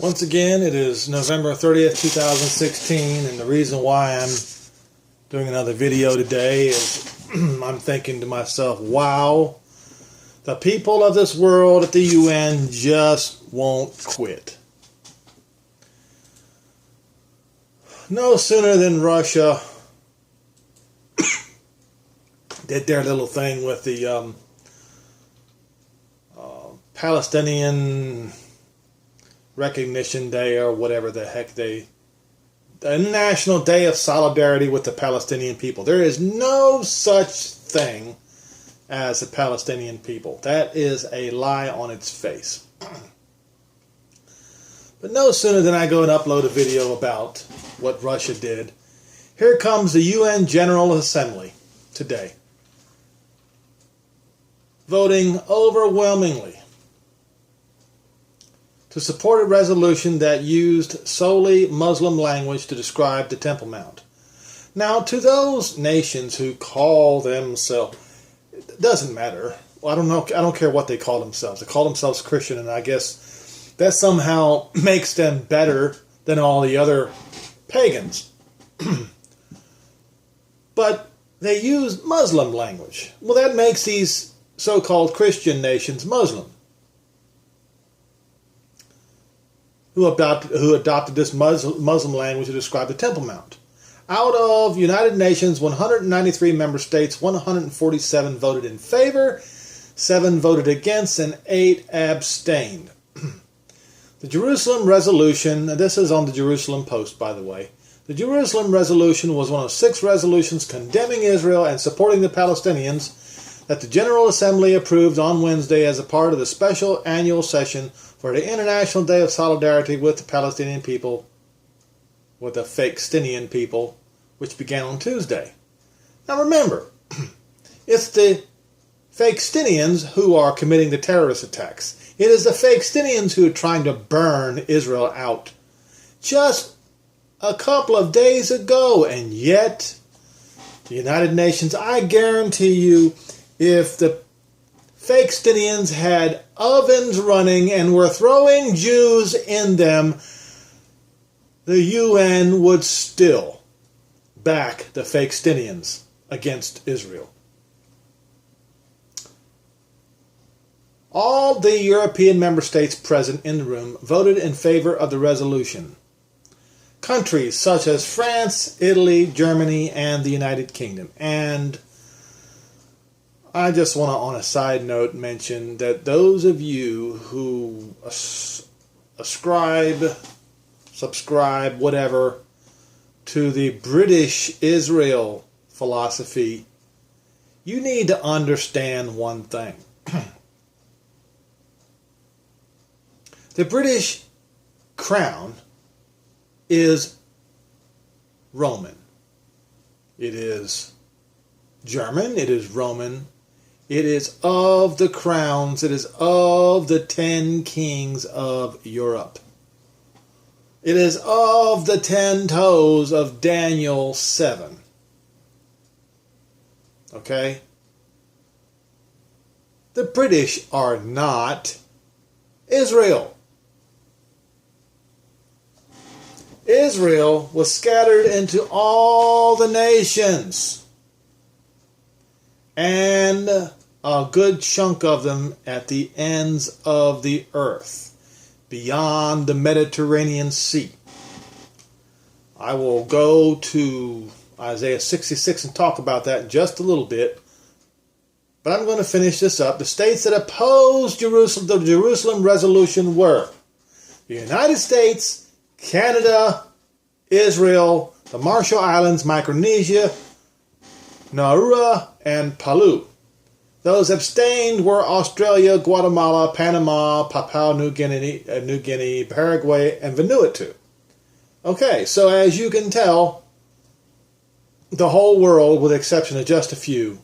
Once again, it is November 30th, 2016, and the reason why I'm doing another video today is I'm thinking to myself, wow, the people of this world at the UN just won't quit. No sooner than Russia did their little thing with the Palestinian Recognition Day, or whatever the heck the National Day of Solidarity with the Palestinian people. There is no such thing as the Palestinian people. That is a lie on its face. But no sooner than I go and upload a video about what Russia did, here comes the UN General Assembly today, voting overwhelmingly to support a resolution that used solely Muslim language to describe the Temple Mount. Now, to those nations who call themselves, it doesn't matter. Well, I don't care what they call themselves. They call themselves Christian, and I guess that somehow makes them better than all the other pagans. But they use Muslim language. Well, that makes these so-called Christian nations Muslim, who adopted this Muslim language to describe the Temple Mount. Out of United Nations 193 member states, 147 voted in favor, 7 voted against, and 8 abstained. The Jerusalem Resolution, this is on the Jerusalem Post, by the way. The Jerusalem Resolution was one of 6 resolutions condemning Israel and supporting the Palestinians that the General Assembly approved on Wednesday as a part of the special annual session for the International Day of Solidarity with the Palestinian people, with the Fakestinian people, which began on Tuesday. Now remember, it's the Fakestinians who are committing the terrorist attacks. It is the Fakestinians who are trying to burn Israel out. Just a couple of days ago, and yet the United Nations, I guarantee you, if the Fakestinians had ovens running and were throwing Jews in them, the UN would still back the Fakestinians against Israel. All the European member states present in the room voted in favor of the resolution. Countries such as France, Italy, Germany, and the United Kingdom. And I just want to, on a side note, mention that those of you who subscribe, whatever, to the British Israel philosophy, you need to understand one thing. The British crown is Roman. It is German, it is Roman, it is of the crowns, it is of the 10 kings of Europe. It is of the 10 toes of Daniel 7. Okay? The British are not Israel. Israel was scattered into all the nations, and a good chunk of them at the ends of the earth, beyond the Mediterranean Sea. I will go to Isaiah 66 and talk about that in just a little bit, but I'm going to finish this up. The states that opposed the Jerusalem Resolution were the United States, Canada, Israel, the Marshall Islands, Micronesia, Nauru, and Palau. Those abstained were Australia, Guatemala, Panama, Papua New Guinea, Paraguay, and Vanuatu. Okay, so as you can tell, the whole world, with the exception of just a few,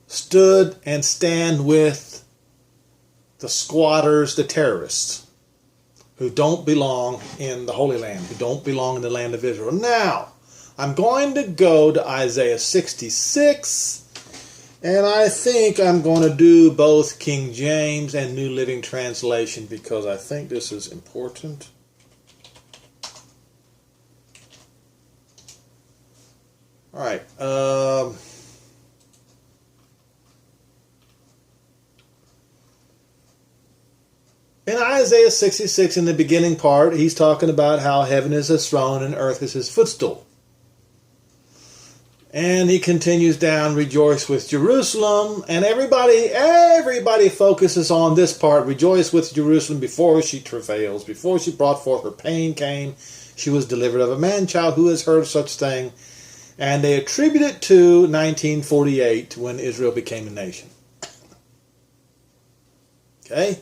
stood and stand with the squatters, the terrorists, who don't belong in the Holy Land, who don't belong in the land of Israel. Now, I'm going to go to Isaiah 66, And I think I'm going to do both King James and New Living Translation because I think this is important. All right. In Isaiah 66, in the beginning part, he's talking about how heaven is his throne and earth is his footstool. And he continues down, rejoice with Jerusalem. And everybody focuses on this part, rejoice with Jerusalem before she travails, before she brought forth her pain came. She was delivered of a man-child who has heard such thing. And they attribute it to 1948 when Israel became a nation. Okay?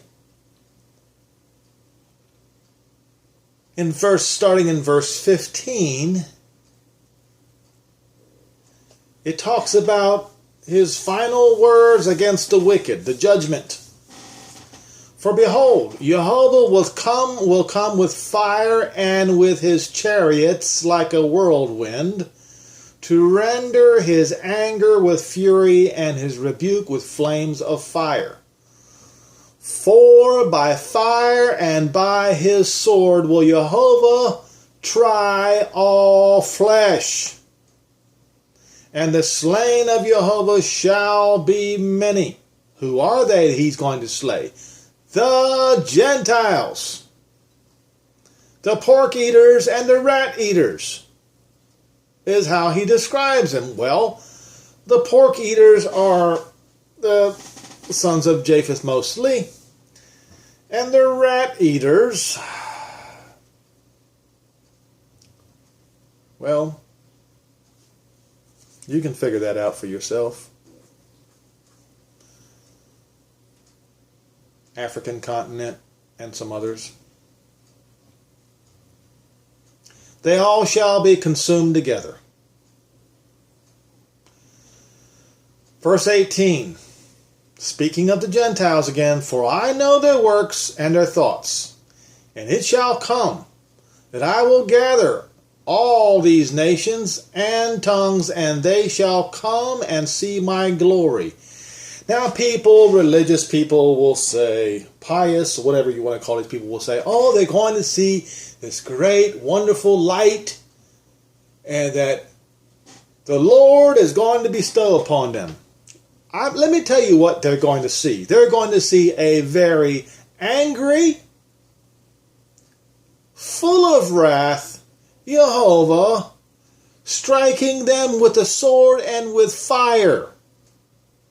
Starting in verse 15, it talks about his final words against the wicked, the judgment. For behold, Jehovah will come with fire and with his chariots like a whirlwind, to render his anger with fury and his rebuke with flames of fire. For by fire and by his sword will Jehovah try all flesh. And the slain of Jehovah shall be many. Who are they he's going to slay? The Gentiles, the pork eaters and the rat eaters, is how he describes them. Well, the pork eaters are the sons of Japheth mostly, and the rat eaters, well, you can figure that out for yourself. African continent and some others. They all shall be consumed together. Verse 18, speaking of the Gentiles again, for I know their works and their thoughts, and it shall come that I will gather all these nations and tongues, and they shall come and see my glory. Now religious people will say, pious, whatever you want to call these people, will say, oh, they're going to see this great, wonderful light, and that the Lord is going to bestow upon them. Let me tell you what they're going to see. They're going to see a very angry, full of wrath, Jehovah, striking them with the sword and with fire.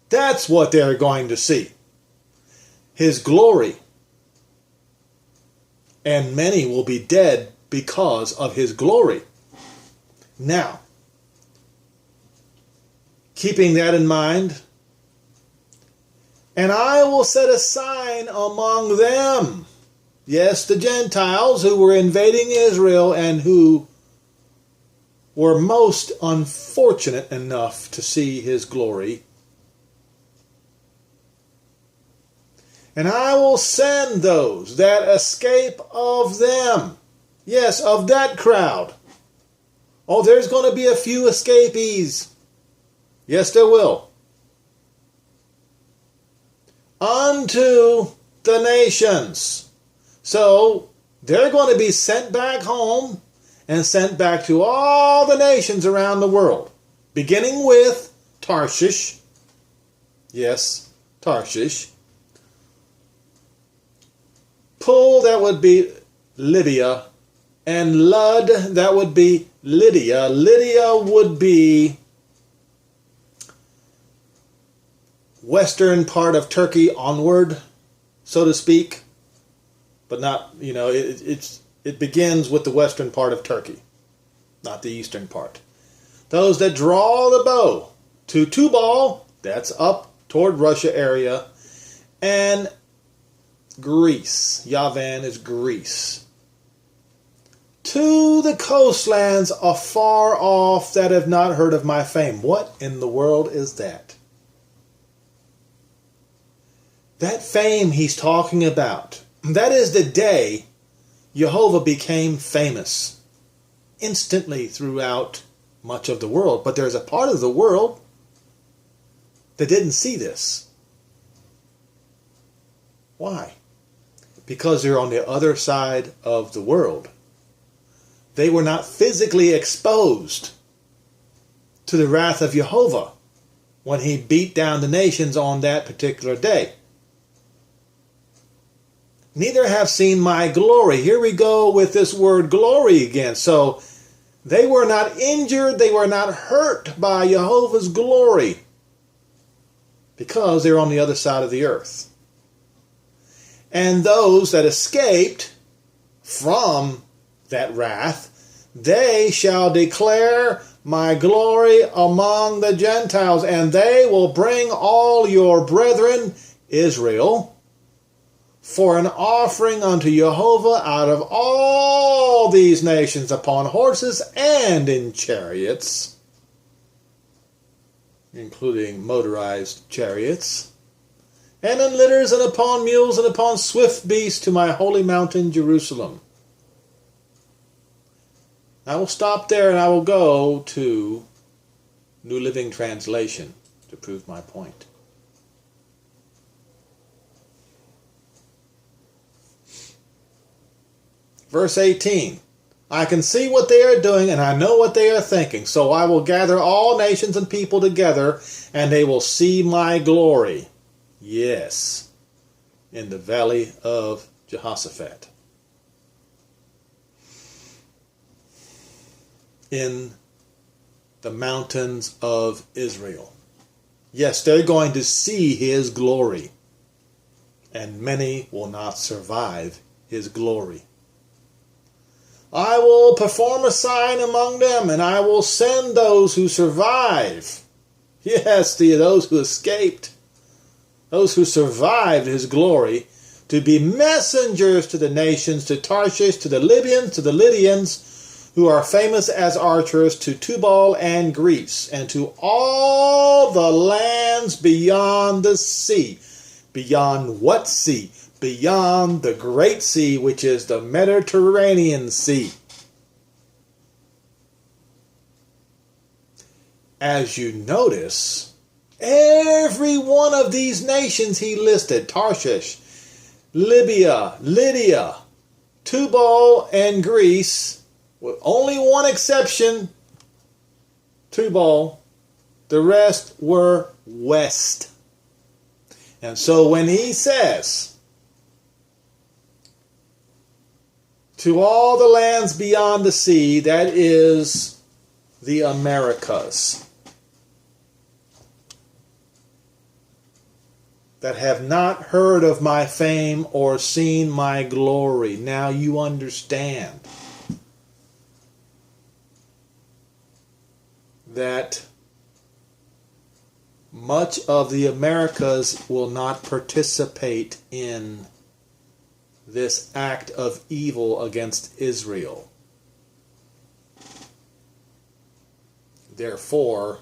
That's what they're going to see. His glory. And many will be dead because of his glory. Now, keeping that in mind, and I will set a sign among them. Yes, the Gentiles who were invading Israel and who were most unfortunate enough to see his glory. And I will send those that escape of them. Yes, of that crowd. Oh, there's going to be a few escapees. Yes, there will. Unto the nations. So, they're going to be sent back home and sent back to all the nations around the world. Beginning with Tarshish. Yes, Tarshish. Pul, that would be Libya. And Lud, that would be Lydia. Lydia would be western part of Turkey onward, so to speak. But not, it begins with the western part of Turkey, not the eastern part. Those that draw the bow to Tubal, that's up toward Russia area, and Greece. Yavan is Greece. To the coastlands afar off that have not heard of my fame. What in the world is that? That fame he's talking about, that is the day Jehovah became famous instantly throughout much of the world. But there's a part of the world that didn't see this. Why? Because they're on the other side of the world. They were not physically exposed to the wrath of Jehovah when he beat down the nations on that particular day. Neither have seen my glory. Here we go with this word glory again. So they were not injured, they were not hurt by Jehovah's glory because they're on the other side of the earth. And those that escaped from that wrath, they shall declare my glory among the Gentiles, and they will bring all your brethren, Israel, for an offering unto Jehovah out of all these nations upon horses and in chariots, including motorized chariots, and in litters and upon mules and upon swift beasts to my holy mountain Jerusalem. I will stop there and I will go to New Living Translation to prove my point. Verse 18, I can see what they are doing and I know what they are thinking. So I will gather all nations and people together and they will see my glory. Yes, in the valley of Jehoshaphat. In the mountains of Israel. Yes, they're going to see his glory. And many will not survive his glory. I will perform a sign among them, and I will send those who survive. Yes, those who escaped. Those who survived his glory, to be messengers to the nations, to Tarshish, to the Libyans, to the Lydians, who are famous as archers, to Tubal and Greece, and to all the lands beyond the sea. Beyond what sea? Beyond the great sea, which is the Mediterranean Sea. As you notice, every one of these nations he listed, Tarshish, Libya, Lydia, Tubal, and Greece, with only one exception, Tubal, the rest were west. And so when he says, to all the lands beyond the sea, that is the Americas, that have not heard of my fame or seen my glory. Now you understand that much of the Americas will not participate in this act of evil against Israel. Therefore,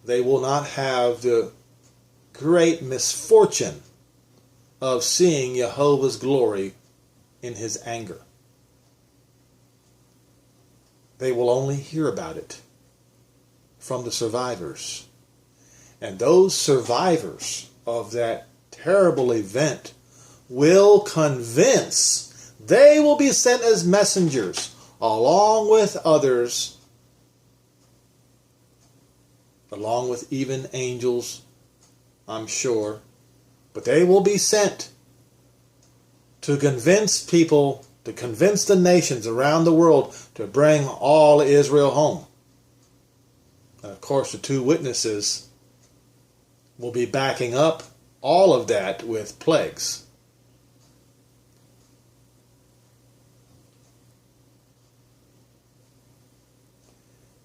they will not have the great misfortune of seeing Jehovah's glory in his anger. They will only hear about it from the survivors. And those survivors of that terrible event will convince, they will be sent as messengers along with others, along with even angels, I'm sure, but they will be sent to convince people, to convince the nations around the world to bring all Israel home. And of course, the two witnesses will be backing up all of that with plagues.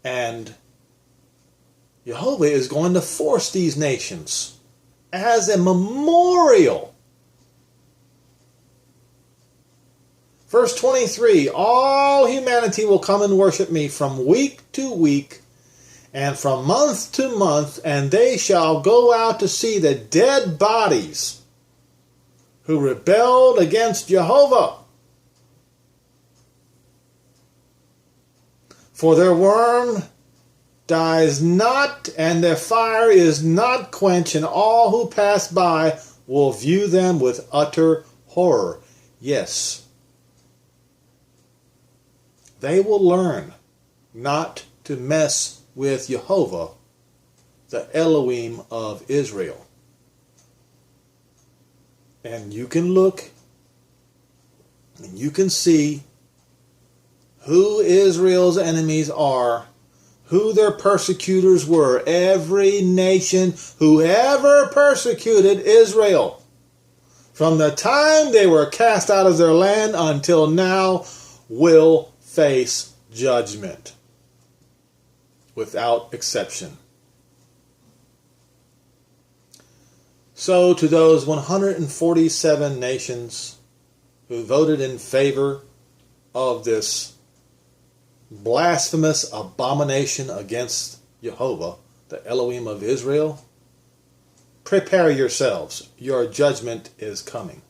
And Jehovah is going to force these nations as a memorial. Verse 23, all humanity will come and worship me from week to week and from month to month, and they shall go out to see the dead bodies who rebelled against Jehovah. For their worm dies not, and their fire is not quenched, and all who pass by will view them with utter horror. Yes, they will learn not to mess with Jehovah, the Elohim of Israel. And you can look and you can see who Israel's enemies are, who their persecutors were. Every nation who ever persecuted Israel, from the time they were cast out of their land until now, will face judgment, without exception. So to those 147 nations who voted in favor of this blasphemous abomination against Jehovah, the Elohim of Israel, prepare yourselves. Your judgment is coming.